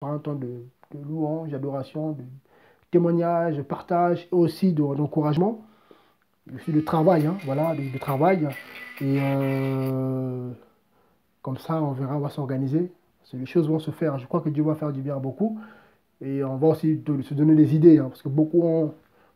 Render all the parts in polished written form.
un temps de louange, d'adoration, de témoignage, de partage, et aussi d'encouragement, aussi de travail, hein, voilà, de travail. Et comme ça, on verra, on va s'organiser. Parce que les choses vont se faire. Je crois que Dieu va faire du bien à beaucoup. Et on va aussi se donner des idées, hein, parce que beaucoup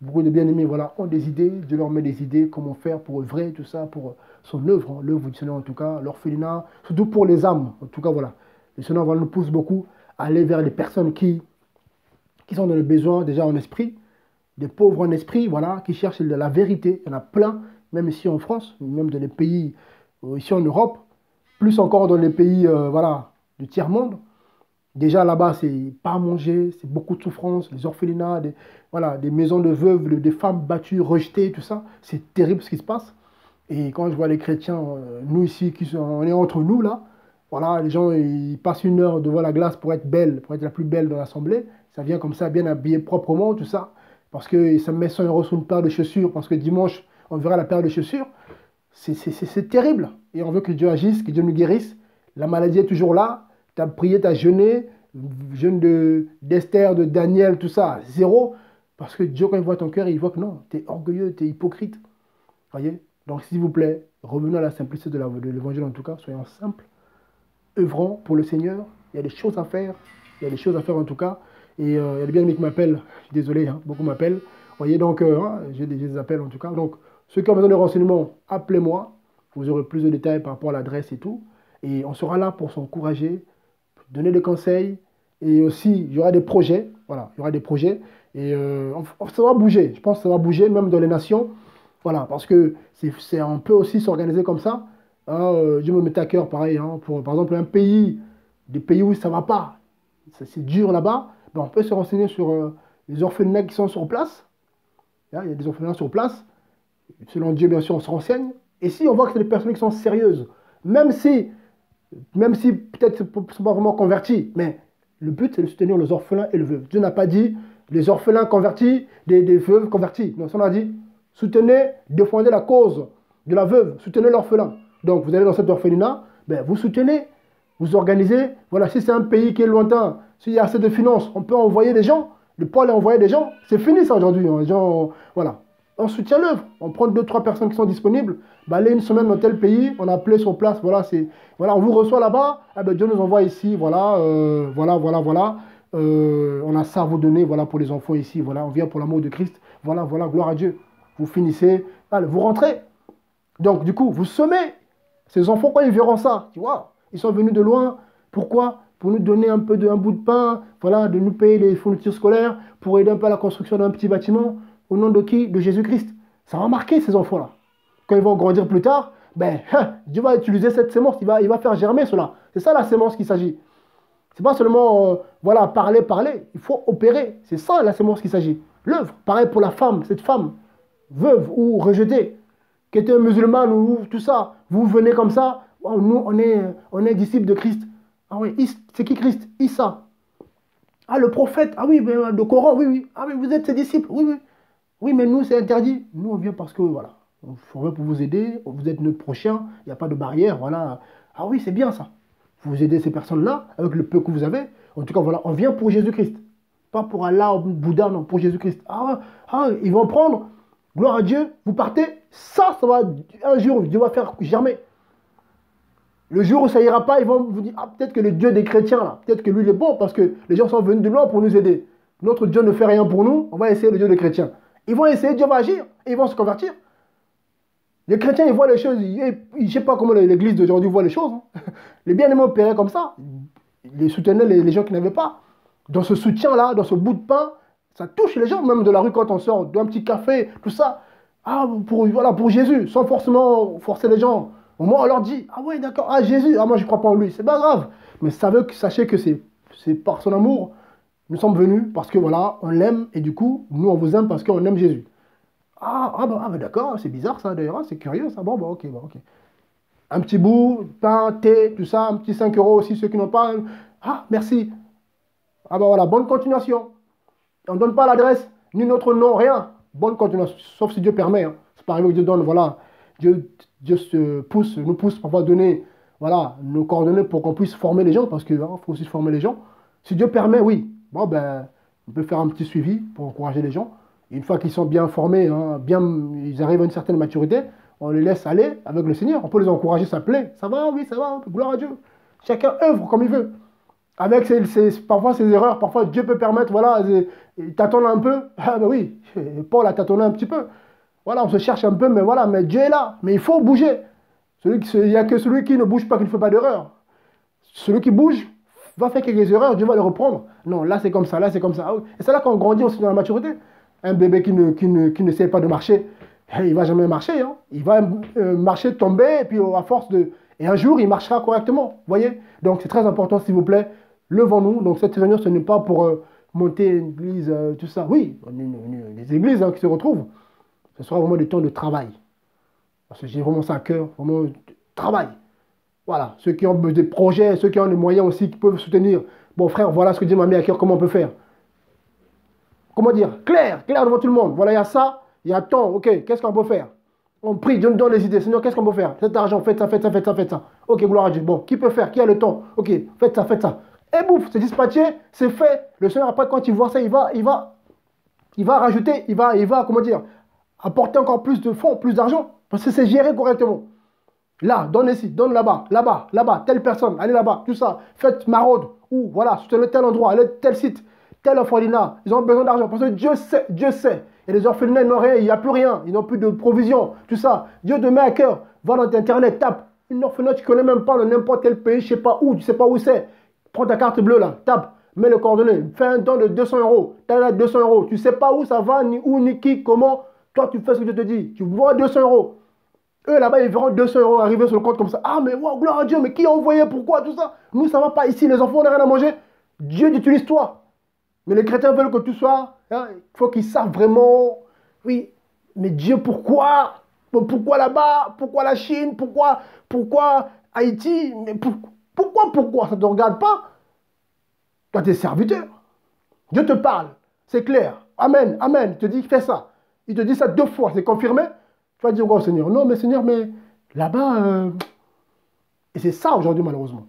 de bien-aimés, voilà, ont des idées. Dieu leur met des idées, comment faire pour œuvrer, tout ça, pour son œuvre, hein, l'œuvre du Seigneur en tout cas, l'orphelinat, surtout pour les âmes. En tout cas, voilà. Le Seigneur voilà, nous pousse beaucoup à aller vers les personnes qui sont dans le besoin déjà en esprit, des pauvres en esprit, voilà, qui cherchent la vérité. Il y en a plein, même ici en France, même dans les pays, ici en Europe, plus encore dans les pays, voilà, du tiers-monde. Déjà là-bas, c'est pas à manger, c'est beaucoup de souffrance, les orphelinats, voilà, des maisons de veuves, des femmes battues, rejetées, tout ça. C'est terrible ce qui se passe. Et quand je vois les chrétiens, nous ici, on est entre nous là, voilà, les gens ils passent une heure devant la glace pour être belle, pour être la plus belle dans l'assemblée. Ça vient comme ça, bien habillé proprement, tout ça. Parce que ça me met 100 euros sur une paire de chaussures, parce que dimanche, on verra la paire de chaussures. C'est terrible. Et on veut que Dieu agisse, que Dieu nous guérisse. La maladie est toujours là. Tu as prié, tu as jeûné. Jeûne d'Esther, de Daniel, tout ça, zéro. Parce que Dieu, quand il voit ton cœur, il voit que non, tu es orgueilleux, tu es hypocrite. Voyez. Donc, s'il vous plaît, revenons à la simplicité de l'évangile en tout cas. Soyons simples, œuvrons pour le Seigneur. Il y a des choses à faire. Il y a des choses à faire en tout cas. Et il y a des bien-aimés qui m'appellent. Je suis désolé, hein, beaucoup m'appellent. Voyez, donc, hein, j'ai des appels en tout cas. Donc, ceux qui ont besoin de renseignements, appelez-moi. Vous aurez plus de détails par rapport à l'adresse et tout. Et on sera là pour s'encourager, donner des conseils. Et aussi, il y aura des projets. Voilà, il y aura des projets. Et ça va bouger. Je pense que ça va bouger, même dans les nations. Voilà, parce que on peut aussi s'organiser comme ça. Hein, Dieu me met à cœur, pareil, hein, pour, par exemple, un pays, des pays où ça ne va pas, c'est dur là-bas, ben, on peut se renseigner sur les orphelinats qui sont sur place. Hein, il y a des orphelinats sur place. Selon Dieu, bien sûr, on se renseigne. Et si on voit que c'est des personnes qui sont sérieuses, même si, même si peut-être ils ne sont pas vraiment convertis, mais le but, c'est de soutenir les orphelins et les veuves. Dieu n'a pas dit les orphelins convertis, des veuves converties. Non, ça on a dit soutenez, défendez la cause de la veuve, soutenez l'orphelin. Donc, vous allez dans cet orphelinat, ben, vous soutenez, vous organisez. Voilà, si c'est un pays qui est lointain, s'il y a assez de finances, on peut envoyer des gens. Le poil est envoyer des gens. C'est fini ça aujourd'hui. Hein. Les gens, voilà. On soutient l'œuvre. On prend deux, trois personnes qui sont disponibles. Ben, allez une semaine dans tel pays, on a appelé sur place. Voilà, voilà, on vous reçoit là-bas. Ah ben, Dieu nous envoie ici. Voilà, voilà. On a ça à vous donner. Voilà, pour les enfants ici. Voilà, on vient pour l'amour de Christ. Voilà, gloire à Dieu. Vous finissez, allez, vous rentrez. Donc, du coup, vous semez. Ces enfants, quand ils verront ça, tu vois, ils sont venus de loin. Pourquoi? Pour nous donner un bout de pain, voilà, de nous payer les fournitures scolaires, pour aider un peu à la construction d'un petit bâtiment. Au nom de qui? De Jésus-Christ. Ça va marquer ces enfants-là. Quand ils vont grandir plus tard, ben, Dieu va utiliser cette sémence, il va faire germer cela. C'est ça la sémence qu'il s'agit. C'est pas seulement, voilà, parler. Il faut opérer. C'est ça la sémence qu'il s'agit. L'œuvre. Pareil pour la femme, cette femme, veuve ou rejetée, qui était musulmane ou tout ça. Vous venez comme ça, oh, nous, on est disciples de Christ. Ah oui, c'est qui Christ? Issa. Ah, le prophète. Ah oui, mais, le Coran, oui, oui. Ah oui, vous êtes ses disciples. Oui, oui. Oui, mais nous, c'est interdit. Nous, on vient parce que, voilà, on vient pour vous aider. Vous êtes notre prochain. Il n'y a pas de barrière. Voilà. Ah oui, c'est bien ça. Vous aidez ces personnes-là avec le peu que vous avez. En tout cas, voilà, on vient pour Jésus-Christ. Pas pour Allah ou Bouddha, non, pour Jésus-Christ. Ils vont prendre, gloire à Dieu, vous partez. Ça va, un jour, Dieu va faire germer. Le jour où ça ira pas, ils vont vous dire, ah, peut-être que le Dieu des chrétiens, là, peut-être que lui, il est bon parce que les gens sont venus de loin pour nous aider. Notre Dieu ne fait rien pour nous, on va essayer le Dieu des chrétiens. Ils vont essayer, Dieu va agir et ils vont se convertir. Les chrétiens, ils voient les choses, je ne sais pas comment l'église d'aujourd'hui voit les choses. Hein. Les bien-aimés opéraient comme ça. Ils soutenaient les gens qui n'avaient pas. Dans ce soutien-là, dans ce bout de pain, ça touche les gens, même de la rue quand on sort, d'un petit café, tout ça. Ah, voilà, pour Jésus, sans forcément forcer les gens. Au moins, on leur dit, ah ouais, d'accord, ah Jésus, ah moi je ne crois pas en lui, c'est pas grave. Mais sachez que c'est par son amour, nous sommes venus parce que voilà, on l'aime et du coup, nous on vous aime parce qu'on aime Jésus. Bah, d'accord, c'est bizarre ça d'ailleurs, c'est curieux ça. Bon, bah, ok, bah, ok. Un petit bout, pain, thé, tout ça, un petit 5 euros aussi, ceux qui n'ont pas. Ah, merci. Ah, bah voilà, bonne continuation. On ne donne pas l'adresse, ni notre nom, rien. Bonne continuation, sauf si Dieu permet. Hein. C'est pas arrivé que Dieu donne, voilà. Dieu nous pousse pour pouvoir donner, voilà, nos coordonnées pour qu'on puisse former les gens, parce qu'il faut aussi former les gens. Si Dieu permet, oui. Bon, ben, on peut faire un petit suivi pour encourager les gens. Et une fois qu'ils sont bien formés, hein, bien, ils arrivent à une certaine maturité, on les laisse aller avec le Seigneur. On peut les encourager, ça plaît. Ça va, oui, ça va, gloire à Dieu. Chacun œuvre comme il veut. Avec parfois ses erreurs, parfois Dieu peut permettre, voilà, il tâtonne un peu. Ah ben oui, Paul a tâtonné un petit peu. Voilà, on se cherche un peu, mais voilà, mais Dieu est là. Mais il faut bouger. Il n'y a que celui qui ne bouge pas qui ne fait pas d'erreur. Celui qui bouge va faire quelques erreurs, Dieu va le reprendre. Non, là c'est comme ça, là c'est comme ça. Ah oui. Et c'est là qu'on grandit aussi dans la maturité. Un bébé qui ne sait pas de marcher, il ne va jamais marcher. Hein. Il va marcher, tomber, et puis à force de... Et un jour, il marchera correctement. Vous voyez? Donc c'est très important, s'il vous plaît. Levons-nous. Donc cette réunion, ce n'est pas pour monter une église, tout ça. Oui, les églises hein, qui se retrouvent. Ce sera vraiment des temps de travail. Parce que j'ai vraiment ça à cœur, vraiment travail. Voilà, ceux qui ont des projets, ceux qui ont les moyens aussi, qui peuvent soutenir. Bon frère, voilà ce que Dieu m'a mis à cœur, comment on peut faire. Comment dire? Clair, clair devant tout le monde. Voilà, il y a ça, il y a tant, ok, qu'est-ce qu'on peut faire? On prie, Dieu nous donne les idées. Seigneur, qu'est-ce qu'on peut faire? Cet argent, faites ça, faites ça, faites ça, faites ça. Ok, gloire à Dieu. Bon, qui peut faire? Qui a le temps? Ok, faites ça, faites ça. Et bouf, c'est dispatché, c'est fait. Le Seigneur, après, quand il voit ça, il va rajouter, il va, comment dire, apporter encore plus de fonds, plus d'argent. Parce que c'est géré correctement. Là, donne ici, donne là-bas, là-bas, là-bas, telle personne, allez là-bas, tout ça. Faites maraude, ou voilà, soutenez tel endroit, allez tel site, tel orphelinat. Ils ont besoin d'argent parce que Dieu sait, Dieu sait. Et les orphelinats, ils n'ont rien, il n'y a plus rien, ils n'ont plus de provisions, tout ça. Dieu te met à cœur, va dans Internet, tape. Une orphelinat, tu ne connais même pas dans n'importe quel pays, je ne sais pas où, tu ne sais pas où c'est. Prends ta carte bleue là, tape, mets les coordonnées, fais un don de 200 euros. Tu as là 200 euros, tu ne sais pas où ça va, ni où, ni qui, comment. Toi, tu fais ce que je te dis, tu vois 200 euros. Eux, là-bas, ils verront 200 euros arriver sur le compte comme ça. Ah, mais wow, gloire à Dieu, mais qui a envoyé? Pourquoi tout ça? Nous, ça ne va pas ici. Les enfants, on n'a rien à manger. Dieu utilise toi. Mais les chrétiens veulent que tu sois. Hein, il faut qu'ils savent vraiment. Oui, mais Dieu, pourquoi? Pourquoi là-bas? Pourquoi la Chine? Pourquoi Haïti? Mais pourquoi? Ça ne te regarde pas? Toi, tu es serviteur. Dieu te parle. C'est clair. Amen, amen. Il te dit, fais ça. Il te dit ça 2 fois. C'est confirmé. Tu vas dire, oh Seigneur, non, mais Seigneur, mais là-bas, et c'est ça aujourd'hui, malheureusement.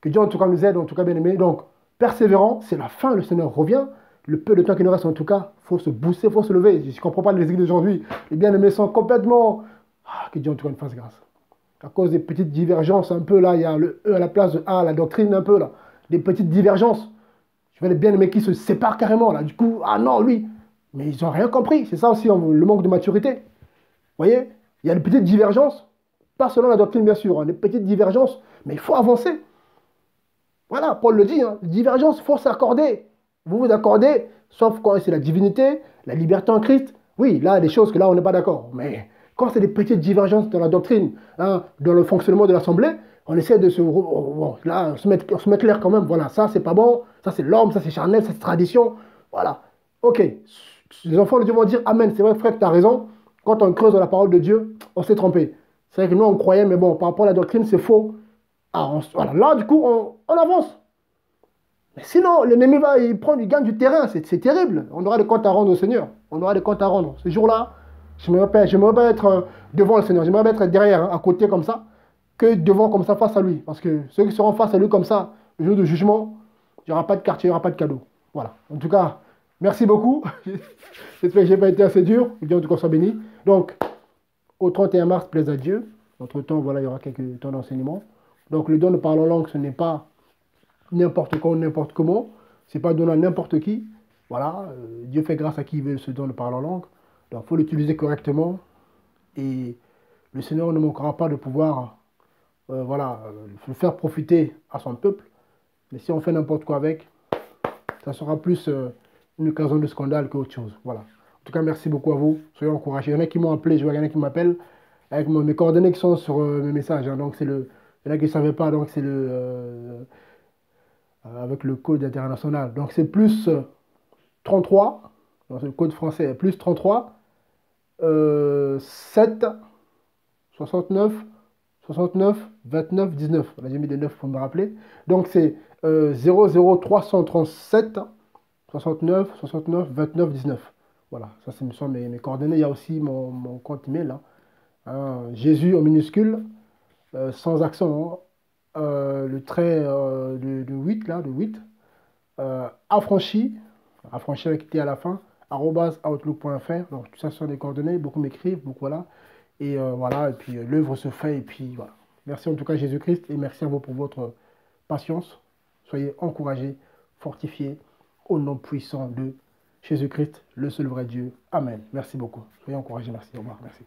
Que Dieu, en tout cas, nous aide, en tout cas, bien aimé. Donc, persévérant, c'est la fin, le Seigneur revient. Le peu de temps qu'il nous reste, en tout cas, il faut se booster, il faut se lever. Je ne comprends pas les églises d'aujourd'hui. Les bien-aimés sont complètement... Ah, que Dieu, en tout cas, nous fasse grâce. À cause des petites divergences, un peu, là, il y a le E à la place de A, la doctrine, un peu, là. Des petites divergences. Je vois les bien-aimés qui se séparent carrément, là. Du coup, ah non, lui. Mais ils n'ont rien compris. C'est ça aussi, le manque de maturité. Vous voyez, il y a des petites divergences, pas selon la doctrine bien sûr, hein, des petites divergences, mais il faut avancer. Voilà, Paul le dit, hein, divergences, il faut s'accorder. Vous vous accordez, sauf quand c'est la divinité, la liberté en Christ. Oui, là, il y a des choses que là, on n'est pas d'accord. Mais quand c'est des petites divergences dans la doctrine, hein, dans le fonctionnement de l'Assemblée, on essaie de là, on se met clair quand même. Voilà, ça, c'est pas bon, ça, c'est l'homme, ça, c'est charnel, ça, c'est tradition. Voilà. OK. Les enfants de Dieu vont dire Amen. C'est vrai, frère, tu as raison. Quand on creuse dans la parole de Dieu, on s'est trompé. C'est vrai que nous, on croyait, mais bon, par rapport à la doctrine, c'est faux. Ah, voilà. Là, du coup, on avance. Mais sinon, l'ennemi va, il gagne du terrain. C'est terrible. On aura des comptes à rendre au Seigneur. On aura des comptes à rendre. Ce jour-là, je ne m'aimerais pas être devant le Seigneur. J'aimerais être derrière, hein, à côté comme ça, que devant comme ça, face à lui. Parce que ceux qui seront face à lui comme ça, le jour de jugement, il n'y aura pas de quartier, il n'y aura pas de cadeau. Voilà. En tout cas, merci beaucoup. J'espère que je n'ai pas été assez dur. Que Dieu en tout cas soit béni. Donc, au 31 mars, plaise à Dieu. Entre-temps, voilà, il y aura quelques temps d'enseignement. Donc, le don de parler en langue, ce n'est pas n'importe quand, n'importe comment. Ce n'est pas donné à n'importe qui. Voilà, Dieu fait grâce à qui il veut ce don de parler en langue. Donc, il faut l'utiliser correctement. Et le Seigneur ne manquera pas de pouvoir voilà, le faire profiter à son peuple. Mais si on fait n'importe quoi avec, ça sera plus une occasion de scandale qu'autre chose. Voilà. En tout cas, merci beaucoup à vous. Soyez encouragés. Il y en a qui m'ont appelé, je vois, il y en a qui m'appellent avec mes coordonnées qui sont sur mes messages. Hein. Donc, c'est le. Il y en a qui ne savaient pas, donc c'est avec le code international. Donc, c'est plus 33, donc c'est le code français, plus 33, 7, 69, 69, 29, 19. Là, j'ai mis des 9 pour me rappeler. Donc, c'est 00337, 69, 69, 29, 19. Voilà, ça, ce sont mes coordonnées. Il y a aussi mon compte email. Là. Hein, Jésus en minuscule, sans accent. Hein. Le trait de 8, là, de 8. affranchi, affranchi avec T à la fin, @outlook.fr. Donc tout ça ce sont des coordonnées, beaucoup m'écrivent, beaucoup voilà. Et voilà, et puis l'œuvre se fait, et puis voilà. Merci en tout cas Jésus-Christ, et merci à vous pour votre patience. Soyez encouragés, fortifiés, au nom puissant de Jésus-Christ, le seul vrai Dieu. Amen. Merci beaucoup. Soyez encouragés, merci. Au revoir, merci.